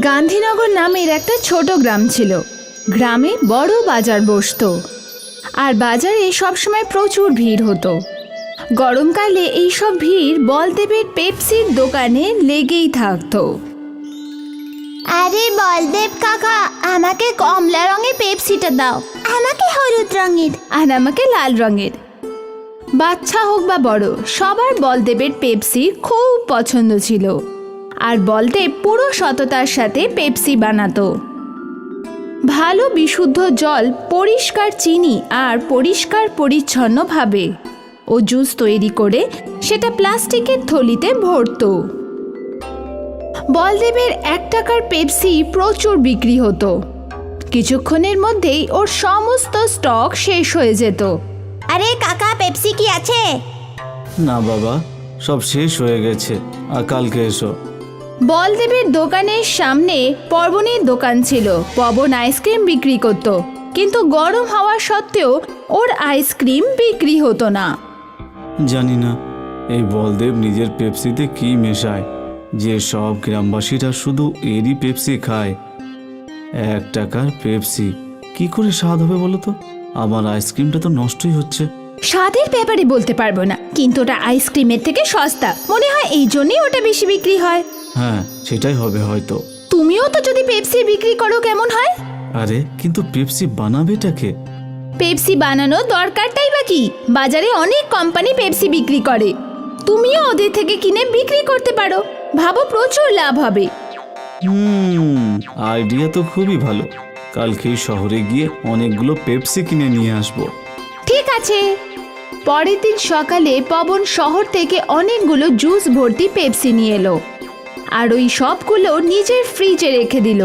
গান্ধীনগর নামের একটা ছোট গ্রাম ছিল। গ্রামে বড় বাজার বসতো, আর বাজারে সবসময় প্রচুর ভিড় হতো। গরমকালে এইসব ভিড় বলদেবের পেপসির দোকানে লেগেই থাকতো। আরে বলদেব কাকা, আমাকে কমলা রঙের পেপসিটা দাও। আমাকে হলুদ রঙের। আর আমাকে লাল রঙের। বাচ্চা হোক বা বড়, সবার বলদেবের পেপসি খুব পছন্দ ছিল। আর বলদেব পুরো সততার সাথে পেপসি বানাতো। ভালো বিশুদ্ধ জল, পরিষ্কার চিনি আর পরিষ্কার পরিচ্ছন্নভাবে ও জুস তৈরি করে সেটা প্লাস্টিকের থলিতে ভরতো। বলদেবের 1 টাকার পেপসি প্রচুর বিক্রি হতো। কিছুক্ষণের মধ্যেই ওর সমস্ত স্টক শেষ হয়ে যেত। আরে কাকা, পেপসি কি আছে? না বাবা, সব শেষ হয়ে গেছে, আর কালকে এসো। বলদেবের দোকানের সামনে পবনের দোকান ছিল। পবন আইসক্রিম বিক্রি করত, কিন্তু গরম হওয়া সত্ত্বেও ওর আইসক্রিম বিক্রি হতো না। জানি না এই বলদেব নিজের পেপসিতে কি মেশায় যে সব গ্রামবাসীরা শুধু এরই পেপসি খায়। 1 টাকার পেপসি কি করে স্বাদ হবে বলো তো? আমার আইসক্রিমটা তো নষ্টই হচ্ছে। স্বাদের ব্যাপারে বলতে পারবো না, কিন্তু ওটা আইসক্রিমের থেকে সস্তা মনে হয়, এই জন্যই ওটা বেশি বিক্রি হয়। হ্যাঁ, সেটাই হবে হয়তো। তুমিও তো যদি পেপসি বিক্রি করো কেমন হয়? আরে কিন্তু পেপসি বানাবেটাকে? পেপসি বানানোর দরকারটাই বা কি? বাজারে অনেক কোম্পানি পেপসি বিক্রি করে, তুমিও ওদের থেকে কিনে বিক্রি করতে পারো। ভাবো, প্রচুর লাভ হবে। আইডিয়া তো খুবই ভালো। কালকেই শহরে গিয়ে অনেকগুলো পেপসি কিনে নিয়ে আসবো। ঠিক আছে। পরের দিন সকালে পবন শহর থেকে অনেকগুলো জুস ভর্তি পেপসি নিয়ে এলো, আর ওই সবগুলো নিজের ফ্রিজে রেখে দিল।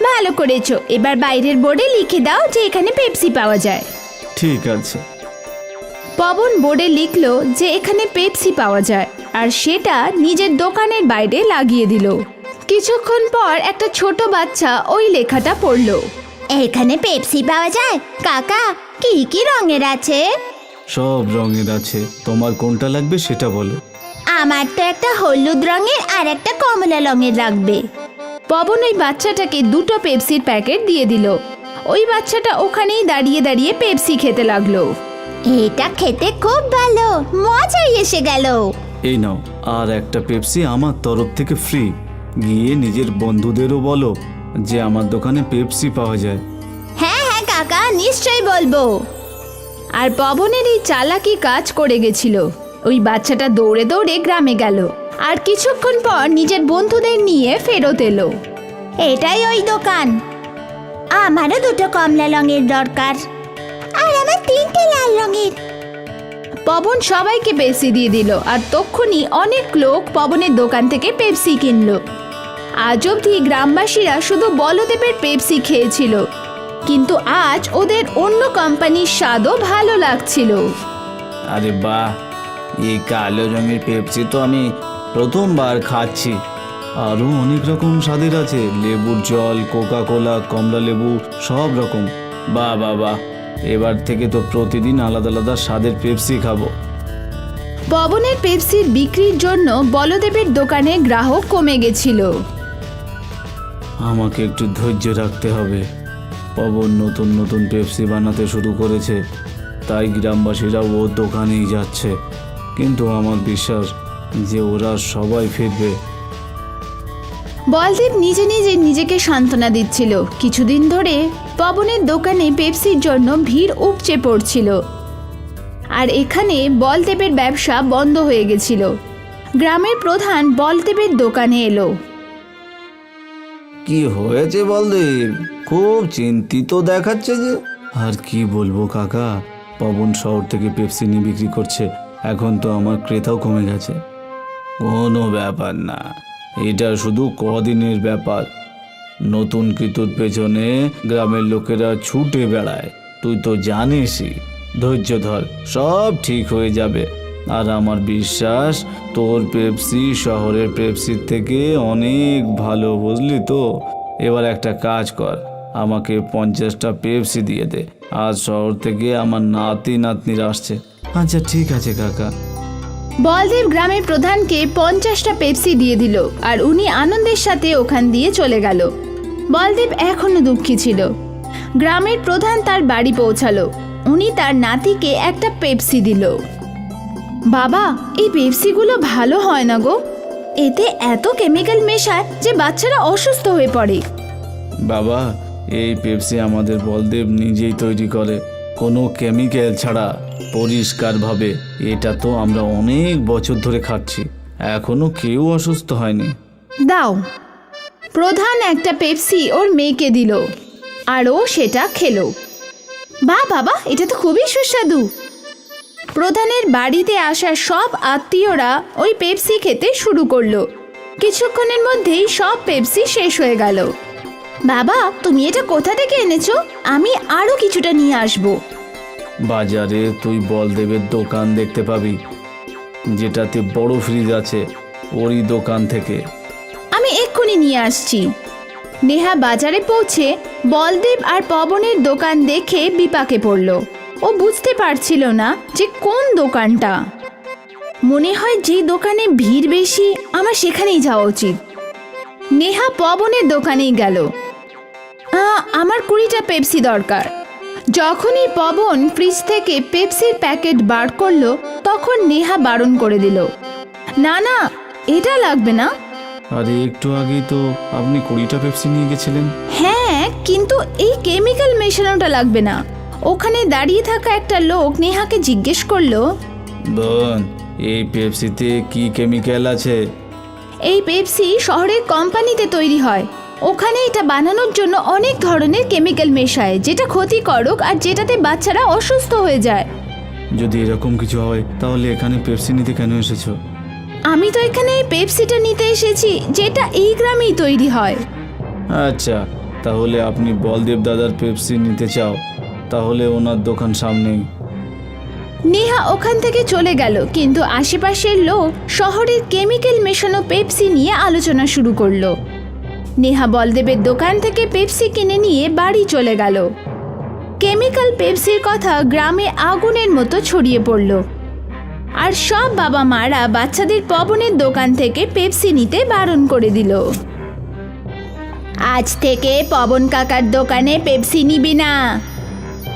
ভালো করেছো, এবার বাইরের বোর্ডে লিখে দাও যে এখানে পেপসি পাওয়া যায়। ঠিক আছে। পবন বোর্ডে লিখলো যে এখানে পেপসি পাওয়া যায়, আর সেটা নিজের দোকানের বাইরে লাগিয়ে দিল। কিছুক্ষণ পর একটা ছোট বাচ্চা ওই লেখাটা পড়লো। এখানে পেপসি পাওয়া যায়? কাকা, কি কি রঙের আছে? সব রঙের আছে, তোমার কোনটা লাগবে সেটা বলো। আমার তো একটা হলুদ রঙের আর একটা কমলা রঙের লাগবে। পবন ওই বাচ্চাটাকে 2টো পেপসির প্যাকেট দিয়ে দিল। ওই বাচ্চাটা ওখানেই দাঁড়িয়ে দাঁড়িয়ে পেপসি খেতে লাগলো। এটা খেতে খুব ভালো, মজাই এসে গেল। এই নাও, আর একটা পেপসি আমার তরফ থেকে ফ্রি। গিয়ে নিজের বন্ধুদেরও বলো যে আমার দোকানে পেপসি পাওয়া যায়। হ্যাঁ হ্যাঁ কাকা, নিশ্চয়ই বলবো। আর পবনের এই চালাকি কাজ করে গেছিল। ওই বাচ্চাটা দৌড়ে দৌড়ে গ্রামে গেল, আর কিছুক্ষণ পর নিজের বন্ধুদের নিয়ে ফেরত এলো। এটাই ওই দোকান। আমারও 2টো কমলা রঙের দরকার, আর আমার 3টে লাল রঙের। পবন সবাইকে পেপসি দিয়ে দিল, আর তক্ষুনি অনেক লোক পবনের দোকান থেকে পেপসি কিনলো। আজ অবধি গ্রামবাসীরা শুধু বলদেবের পেপসি খেয়েছিল, কিন্তু আজ ওদের অন্য কোম্পানির স্বাদও ভালো লাগছিল। আরে বাহ, এই কালো রঙের পেপসি তো আমি প্রথমবার খাচ্ছি। আরও অনেক রকম স্বাদের আছে, লেবুর জল, কোকা কোলা, কমলা লেবু, সব রকম। বাহ বাহ বাহ, এবার থেকে তো প্রতিদিন আলাদা আলাদা স্বাদের পেপসি খাবো। পবনের পেপসির বিক্রির জন্য বলদেবের দোকানে গ্রাহক কমে গেছিল। আমাকে একটু ধৈর্য রাখতে হবে। পবন নতুন নতুন পেপসি বানাতে শুরু করেছে, তাই গ্রামবাসীরা ওর দোকানেই যাচ্ছে। কিন্তু আমার বিশ্বাস যে ওরা সবাই ফিরবে। বলদেব নিজে নিজে নিজেকে সান্ত্বনা দিচ্ছিল। কিছুদিন ধরে পবনের দোকানে পেপসির জন্য ভিড় উপচে পড়ছিল, আর এখানে বলদেবের ব্যবসা বন্ধ হয়ে গেছিল। গ্রামের প্রধান বলদেবের দোকানে এলো। কি হয়েছে বলদেব? খুব চিন্তিত দেখাচ্ছে যে। আর কি বলবো কাকা, পবন শহর থেকে পেপসি নিয়ে বিক্রি করছে, এখন তো আমার ক্রেতাও কমে গেছে। কোনো ব্যাপার না, এটা শুধু কদিনের ব্যাপার। নতুন কৃতুর পেছনে গ্রামের লোকেরা ছুটে বেড়ায়, তুই তো জানিসই। ধৈর্য ধর, সব ঠিক হয়ে যাবে। আর আমার বিশ্বাস তোর পেপসি শহরের পেপসির থেকে অনেক ভালো, বুঝলি তো? এবার একটা কাজ কর, আমাকে 50টা পেপসি দিয়ে দে। আজ শহর থেকে আমার নাতি নাতনিরা আসছে। আচ্ছা ঠিক আছে কাকা। বলদেব গ্রামের প্রধানকে 50টা পেপসি দিয়ে দিল আর উনি আনন্দের সাথে ওখান দিয়ে চলে গেল। বলদেব এখনো দুঃখী ছিল। গ্রামের প্রধান তার বাড়ি পৌঁছালো। উনি তার নাতিকে একটা পেপসি দিল। বাবা, এই পেপসিগুলো ভালো হয় না গো, এতে এত কেমিক্যাল মেশায় যে বাচ্চারা অসুস্থ হয়ে পড়ে। বাবা, এই পেপসি আমাদের বলদেব নিজেই তৈরি করে, কোনো কেমিক্যাল ছাড়া, পরিষ্কারভাবে। এটা তো আমরা অনেক বছর ধরে খাচ্ছি, এখনো কেউ অসুস্থ হয়নি। দাও। প্রধান একটা পেপসি ওর মেয়েকে দিল আর ও সেটা খেলো। বাহ বাবা, এটা তো খুবই সুস্বাদু। প্রধানের বাড়িতে আসা সব আত্মীয়রা ওই পেপসি খেতে শুরু করলো। কিছুক্ষণের মধ্যেই সব পেপসি শেষ হয়ে গেল। বাবা, তুমি এটা কোথা থেকে এনেছো? আমি আরো কিছুটা নিয়ে আসবো। বাজারে তুই বলদেবের দোকান দেখতে পাবি, যেটাতে বড় ফ্রিজ আছে, ওরই দোকান থেকে। আমি এক্ষুনি নিয়ে আসছি। নেহা বাজারে পৌঁছে বলদেব আর পবনের দোকান দেখে বিপাকে পড়ল। ও বুঝতে পারছিল না যে কোন দোকানটা। মনে হয় যে দোকানে ভিড় বেশি, আমার সেখানেই যাওয়া উচিত। নেহা পবনের দোকানেই গেল। আমার 20টা পেপসি দরকার। যখনই পবন ফ্রিজ থেকে পেপসির প্যাকেট বার করলো, তখন নেহা বারণ করে দিল, না না, এটা লাগবে না। আরে একটু আগেই তো আপনি 20টা পেপসি নিয়ে গেছিলেন। হ্যাঁ, কিন্তু এই কেমিক্যাল মেশানোটা লাগবে না। ওখানে দাঁড়িয়ে থাকা একটা লোক নেহাকে জিজ্ঞেস করলো, বোন, এই পেপসিতে কি কেমিক্যাল আছে? এই পেপসি শহরের কোম্পানিতে তৈরি হয়। ওখানে এটা বানানোর জন্য অনেক ধরনের কেমিক্যাল মেশায়, যেটা ক্ষতিকারক আর যেটাতে বাচ্চারা অসুস্থ হয়ে যায়। যদি এরকম কিছু হয় তাহলে এখানে পেপসি নিতে কেন এসেছো? আমি তো এখানে এই পেপসিটা নিতে এসেছি, যেটা এই গ্রামেই তৈরি হয়। আচ্ছা, তাহলে আপনি বলদেব দাদার পেপসি নিতে চাও, তাহলে ওনার দোকান সামনেই। নেহা ওখান থেকে চলে গেল, কিন্তু আশেপাশের লোক শহরের কেমিক্যাল মেশানো পেপসি নিয়ে আলোচনা শুরু করলো। নেহা বলদেবের দোকান থেকে পেপসি কিনে নিয়ে বাড়ি চলে গেল। কেমিক্যাল পেপসির কথা গ্রামে আগুনের মতো ছড়িয়ে পড়ল, আর সব বাবা মারা বাচ্চাদের পবনের দোকান থেকে পেপসি নিতে বারণ করে দিল। আজ থেকে পবন কাকার দোকানে পেপসি নিবি না।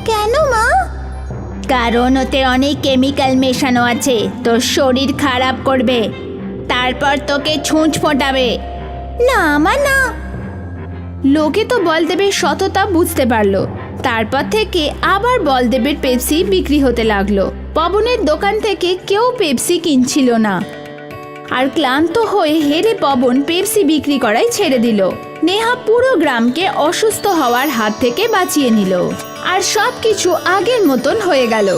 কেন মা? কারণ ওতে অনেক কেমিক্যাল মেশানো আছে, তোর শরীর খারাপ করবে, তারপর তোকে ছুঁচ ফোটাবে। না মা, না। লোকে তো বলদেবের সততা বুঝতে পারলো। তারপর থেকে আবার বলদেবের পেপসি বিক্রি হতে লাগলো। পবনের দোকান থেকে কেউ পেপসি কিনছিল না, আর ক্লান্ত হয়ে হেরে পবন পেপসি বিক্রি করাই ছেড়ে দিল। নেহা পুরো গ্রামকে অসুস্থ হওয়ার হাত থেকে বাঁচিয়ে নিল, আর সবকিছু আগের মতন হয়ে গেল।